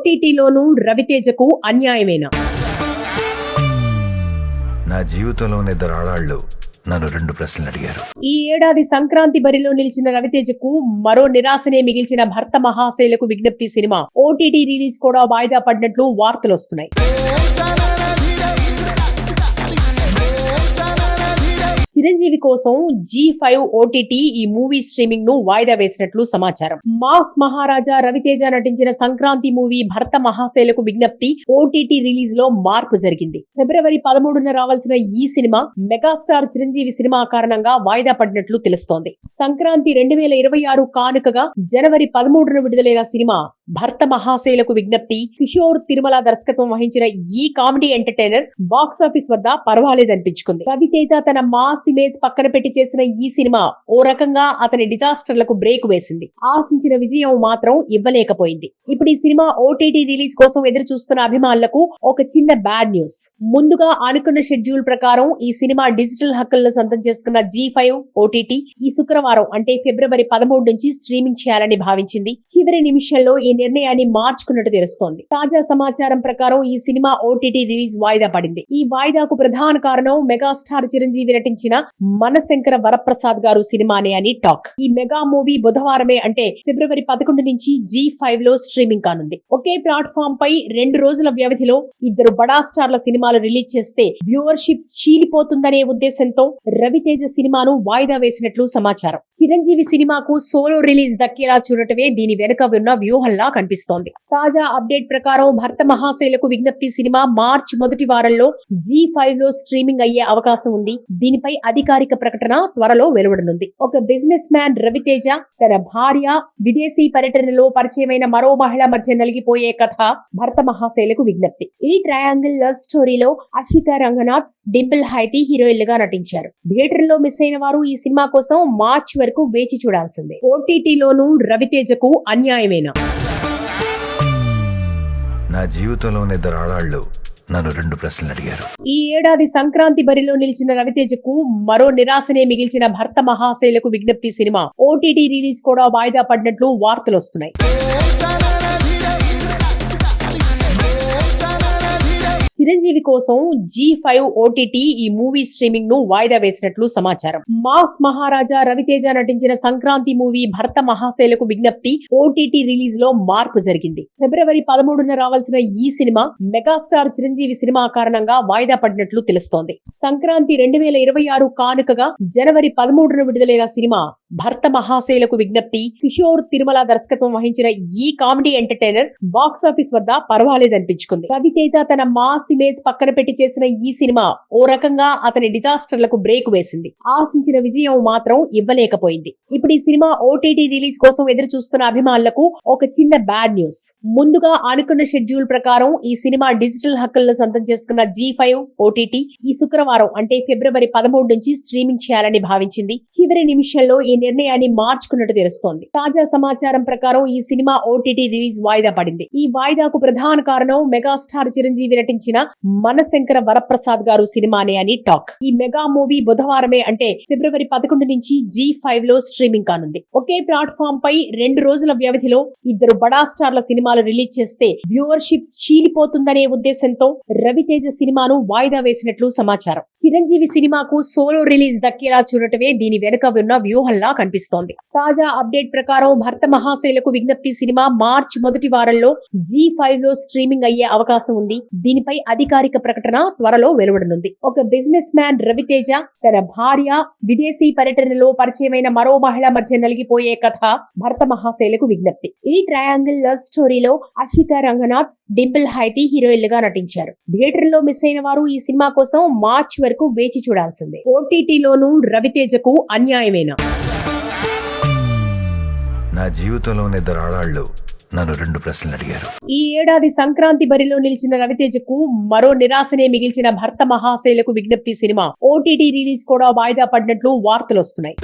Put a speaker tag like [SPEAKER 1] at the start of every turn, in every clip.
[SPEAKER 1] ఓటీటీలోనూ రవితేజకు అన్యాయమేనా?
[SPEAKER 2] నా జీవితంలోని ఇద్దరు ఆడాళ్ళు నన్ను 2 ప్రశ్నలు అడిగారు.
[SPEAKER 1] ఈ ఏడాది సంక్రాంతి బరిలో నిలిచిన రవితేజకు మరో నిరాశనే మిగిల్చిన భర్త మహాశైలకు విజ్ఞప్తి సినిమా ఓటీటీ రిలీజ్ కూడా వాయిదా పడినట్లు వార్తలొస్తున్నాయి. చిరంజీవి కోసం G5 ఓటీటీ ఈ మూవీ స్ట్రీమింగ్ ను వాయిదా వేసినట్లు సమాచారం. మాస్ మహారాజా రవితేజ నటించిన సంక్రాంతి మూవీ భర్త మహాశైలకు విజ్ఞప్తి ఓటీటీ రిలీజ్ లో మార్పు జరిగింది. ఫిబ్రవరి 13న రావాల్సిన ఈ సినిమా మెగాస్టార్ చిరంజీవి సినిమా కారణంగా వాయిదా పడినట్లు తెలుస్తోంది. సంక్రాంతి 2026 కానుకగా జనవరి 13న విడుదలైన సినిమా భర్త మహాశైలకు విజ్ఞప్తి కిషోర్ తిరుమల దర్శకత్వం వహించిన ఈ కామెడీ ఎంటర్టైనర్ బాక్సాఫీస్ వద్ద పర్వాలేదనిపించుకుంది. రవితేజ తన మాస్ ఇమేజ్ పక్కన పెట్టి చేసిన ఈ సినిమా ఓ రకంగా అతని డిజాస్టర్లకు బ్రేక్ వేసింది. ఆశించిన విజయం మాత్రం ఇవ్వలేకపోయింది. ఇప్పుడు ఈ సినిమా ఓటీటీ రిలీజ్ కోసం ఎదురు చూస్తున్న అభిమానులకు ఒక చిన్న బ్యాడ్ న్యూస్. ముందుగా అనుకున్న షెడ్యూల్ ప్రకారం ఈ సినిమా డిజిటల్ హక్కులను సొంతం చేసుకున్న G5 ఓటీటీ ఈ శుక్రవారం అంటే ఫిబ్రవరి 13 నుంచి స్ట్రీమింగ్ చేయాలని భావించింది. చివరి నిమిషంలో ఈ నిర్ణయాన్ని మార్చుకున్నట్టు తెలుస్తోంది. తాజా సమాచారం ప్రకారం ఈ సినిమా ఓటీటీ రిలీజ్ వాయిదా పడింది. ఈ వాయిదాకు ప్రధాన కారణం మెగాస్టార్ చిరంజీవి నటించిన మనశంకర వరప్రసాద్ గారు సినిమానే అని టాక్. ఈ మెగా మూవీ బుధవారమే అంటే ఫిబ్రవరి 11 నుంచి G5 లో స్ట్రీమింగ్ కానుంది. ఒకే ప్లాట్ఫామ్ పై 2 రోజుల వ్యవధిలో ఇద్దరు బడా స్టార్ల సినిమాలు రిలీజ్ చేస్తే వ్యూవర్షిప్ చీలిపోతుందనే ఉద్దేశంతో రవితేజ సినిమాను వాయిదా వేసినట్లు సమాచారం. చిరంజీవి సినిమాకు సోలో రిలీజ్ దక్కేలా చూడటమే దీని వెనుక ఉన్న వ్యూహంలా కనిపిస్తోంది. తాజా అప్డేట్ ప్రకారం భర్త మహాశైలకు విజ్ఞప్తి సినిమా మార్చి మొదటి వారంలో G5 లో స్ట్రీమింగ్ అయ్యే అవకాశం ఉంది. దీనిపై అధికారిక ప్రకటన త్వరలో వెలువడనుంది. ఒక బిజినెస్ మ్యాన్ రవితేజ తన భార్య విదేశీ పర్యటనలో పరిచయమైన మరో మహిళ మధ్య నలిగిపోయే కథ భర్త మహాశైలకు విజ్ఞప్తి. ఈ ట్రయాంగిల్ లవ్ స్టోరీలో అషికా రంగనాథ్, డింపుల్ హైతి హీరోయిన్లుగా నటించారు. థియేటర్లో మిస్ అయిన వారు ఈ సినిమా కోసం మార్చి వరకు వేచి చూడాల్సిందే. ఓటీటీలోనూ రవితేజకు అన్యాయమేనా?
[SPEAKER 2] నా జీవితంలోని ఇద్దరు ఆడాళ్ళు నన్ను 2 ప్రశ్నలు అడిగారు.
[SPEAKER 1] ఈ ఏడాది సంక్రాంతి బరిలో నిలిచిన రవితేజకు మరో నిరాశనే మిగిల్చిన భర్త మహాశైలకు విజ్ఞప్తి సినిమా ఓటీటీ రిలీజ్ కూడా వాయిదా పడినట్లు వార్తలొస్తున్నాయి. చిరంజీవి కోసం G5 ఓటీటీ ఈ మూవీ స్ట్రీమింగ్ ను వాయిదా వేసినట్లు సమాచారం. మాస్ మహారాజా రవితేజ నటించిన సంక్రాంతి మూవీ భర్త మహాశైలకు విజ్ఞప్తి ఓటీటీ రిలీజ్ లో మార్పు జరిగింది. ఫిబ్రవరి 13న రావాల్సిన ఈ సినిమా మెగాస్టార్ చిరంజీవి సినిమా కారణంగా వాయిదా పడినట్లు తెలుస్తోంది. సంక్రాంతి 2026 కానుకగా జనవరి 13న విడుదలైన సినిమా భర్త మహాశైలకు విజ్ఞప్తి కిషోర్ తిరుమల దర్శకత్వం వహించిన ఈ కామెడీ ఎంటర్టైనర్ బాక్సాఫీస్ వద్ద పర్వాలేదనిపించుకుంది. రవితేజ తన మాస్ ఇమేజ్ పక్కన పెట్టి చేసిన ఈ సినిమా ఓ రకంగా అతని డిజాస్టర్లకు బ్రేక్ వేసింది. ఆశించిన విజయం మాత్రం ఇవ్వలేకపోయింది. ఇప్పుడు ఈ సినిమా ఓటీటీ రిలీజ్ కోసం ఎదురు చూస్తున్న అభిమానులకు ఒక చిన్న బ్యాడ్ న్యూస్. ముందుగా అనుకున్న షెడ్యూల్ ప్రకారం ఈ సినిమా డిజిటల్ హక్కులను సొంతం చేసుకున్న G5 ఓటీటీ ఈ శుక్రవారం అంటే ఫిబ్రవరి 13 నుంచి స్ట్రీమింగ్ చేయాలని భావించింది. చివరి నిమిషంలో ఈ నిర్ణయాన్ని మార్చుకున్నట్టు తెలుస్తోంది. తాజా సమాచారం ప్రకారం ఈ సినిమా ఓటీటీ రిలీజ్ వాయిదా పడింది. ఈ వాయిదాకు ప్రధాన కారణం మెగాస్టార్ చిరంజీవి నటించిన మనశంకర వరప్రసాద్ గారు సినిమానే అని టాక్. ఈ మెగా మూవీ బుధవారమే అంటే ఫిబ్రవరి 11 నుంచి G5 లో స్ట్రీమింగ్ కానుంది. ఒకే ప్లాట్ఫామ్ పై 2 రోజుల వ్యవధిలో ఇద్దరు బడా స్టార్ల సినిమాలు రిలీజ్ చేస్తే వ్యూవర్షిప్ చీలిపోతుందనే ఉద్దేశంతో రవితేజ సినిమాను వాయిదా వేసినట్లు సమాచారం. చిరంజీవి సినిమాకు సోలో రిలీజ్ దక్కేలా చూడటమే దీని వెనుక ఉన్న వ్యూహంలా కనిపిస్తోంది. తాజా అప్డేట్ ప్రకారం భర్త మహాశైలకు విజ్ఞప్తి సినిమా మార్చి మొదటి వారంలో G5 లో స్ట్రీమింగ్ అయ్యే అవకాశం ఉంది. దీనిపై అధికారిక ప్రకటన త్వరలో వెలువడనుంది. ఒక బిజినెస్ మ్యాన్ రవితేజ తన భార్య విదేశీ పర్యటనలో పరిచయమైన మరో మహిళ మధ్య నలిగిపోయే కథ భర్త మహాశైలకు విజ్ఞప్తి. ఈ ట్రయాంగిల్ లవ్ స్టోరీలో అషికా రంగనాథ్, డింపుల్ హైతి హీరోయిన్లుగా నటించారు. థియేటర్లో మిస్ అయిన వారు ఈ సినిమా కోసం మార్చి వరకు వేచి చూడాల్సిందే. ఓటీటీలోనూ రవితేజకు అన్యాయమేనా?
[SPEAKER 2] నా జీవితంలోని ఇద్దరు ఆడాళ్ళు నన్ను 2 ప్రశ్నలు అడిగారు.
[SPEAKER 1] ఈ ఏడాది సంక్రాంతి బరిలో నిలిచిన రవితేజకు మరో నిరాశనే మిగిల్చిన భర్త మహాశైలకు విజ్ఞప్తి సినిమా ఓటీటీ రిలీజ్ కూడా వాయిదా పడినట్లు వార్తలొస్తున్నాయి.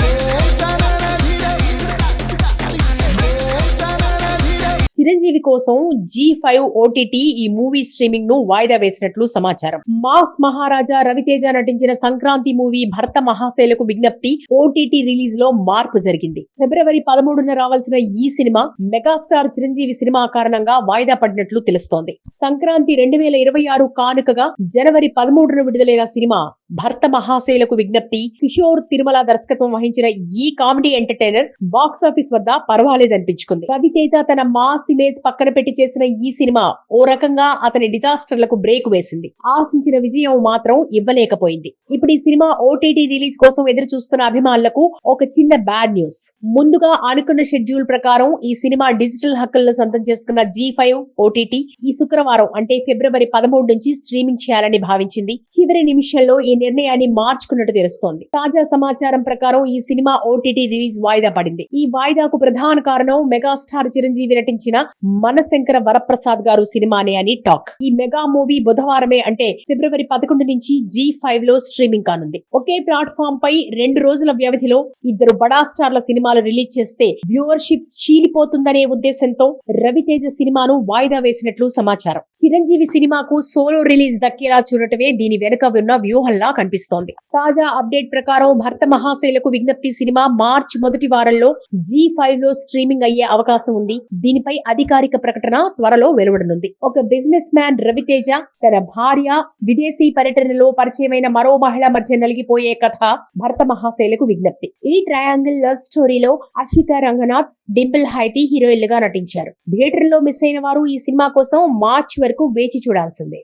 [SPEAKER 1] చిరంజీవి కోసం G5 ఓటీటీ ఈ మూవీ స్ట్రీమింగ్ ను వాయిదా వేసినట్లు సమాచారం. మాస్ మహారాజా రవితేజ నటించిన సంక్రాంతి మూవీ భర్త మహాశైలకు విజ్ఞప్తి ఓటీటీ రిలీజ్ లో మార్పు జరిగింది. ఫిబ్రవరి 13న రావాల్సిన ఈ సినిమా మెగాస్టార్ చిరంజీవి సినిమా కారణంగా వాయిదా పడినట్లు తెలుస్తోంది. సంక్రాంతి 2026 కానుకగా జనవరి 13న విడుదలైన సినిమా భర్త మహాశైలకు విజ్ఞప్తి కిషోర్ తిరుమల దర్శకత్వం వహించిన ఈ కామెడీ ఎంటర్టైనర్ బాక్సాఫీస్ వద్ద పర్వాలేదనిపించుకుంది. రవితేజ తన మాస్ ఇమేజ్ పక్కన పెట్టి చేసిన ఈ సినిమా ఓ రకంగా అతని డిజాస్టర్లకు బ్రేక్ వేసింది. ఆశించిన విజయం మాత్రం ఇవ్వలేకపోయింది. ఇప్పుడు ఈ సినిమా ఓటీటీ రిలీజ్ కోసం ఎదురు చూస్తున్న అభిమానులకు ఒక చిన్న బ్యాడ్ న్యూస్. ముందుగా అనుకున్న షెడ్యూల్ ప్రకారం ఈ సినిమా డిజిటల్ హక్కులను సొంతం చేసుకున్న G5 ఓటీటీ ఈ శుక్రవారం అంటే ఫిబ్రవరి 13 నుంచి స్ట్రీమింగ్ చేయాలని భావించింది. చివరి నిమిషంలో ఈ నిర్ణయాన్ని మార్చుకున్నట్టు తెలుస్తోంది. తాజా సమాచారం ప్రకారం ఈ సినిమా ఓటీటీ రిలీజ్ వాయిదా పడింది. ఈ వాయిదాకు ప్రధాన కారణం మెగాస్టార్ చిరంజీవి నటించిన మనశంకర వరప్రసాద్ గారు సినిమానే అని టాక్. ఈ మెగా మూవీ బుధవారమే అంటే ఫిబ్రవరి 11 నుంచి G5 లో స్ట్రీమింగ్ కానుంది. ఒకే ప్లాట్ఫామ్ పై 2 రోజుల వ్యవధిలో ఇద్దరు బడా స్టార్ల సినిమాలు రిలీజ్ చేస్తే వ్యూవర్షిప్ చీలిపోతుందనే ఉద్దేశంతో రవితేజ సినిమాను వాయిదా వేసినట్లు సమాచారం. చిరంజీవి సినిమాకు సోలో రిలీజ్ దక్కేలా చూడటమే దీని వెనుక ఉన్న వ్యూహంలా కనిపిస్తోంది. తాజా అప్డేట్ ప్రకారం భర్త మహాశైలకు విజ్ఞప్తి సినిమా మార్చి మొదటి వారంలో G5 లో స్ట్రీమింగ్ అయ్యే అవకాశం ఉంది. దీనిపై అధికారిక ప్రకటన త్వరలో వెలువడనుంది. ఒక బిజినెస్ మ్యాన్ రవితేజ తన భార్య విదేశీ పర్యటనలో పరిచయమైన మరో మహిళ మధ్య నలిగిపోయే కథ భర్త మహాశైలకు విజ్ఞప్తి. ఈ ట్రయాంగిల్ లవ్ స్టోరీలో అషికా రంగనాథ్, డింపుల్ హైతి హీరోయిన్లుగా నటించారు. థియేటర్లో మిస్ అయిన వారు ఈ సినిమా కోసం మార్చి వరకు వేచి చూడాల్సిందే.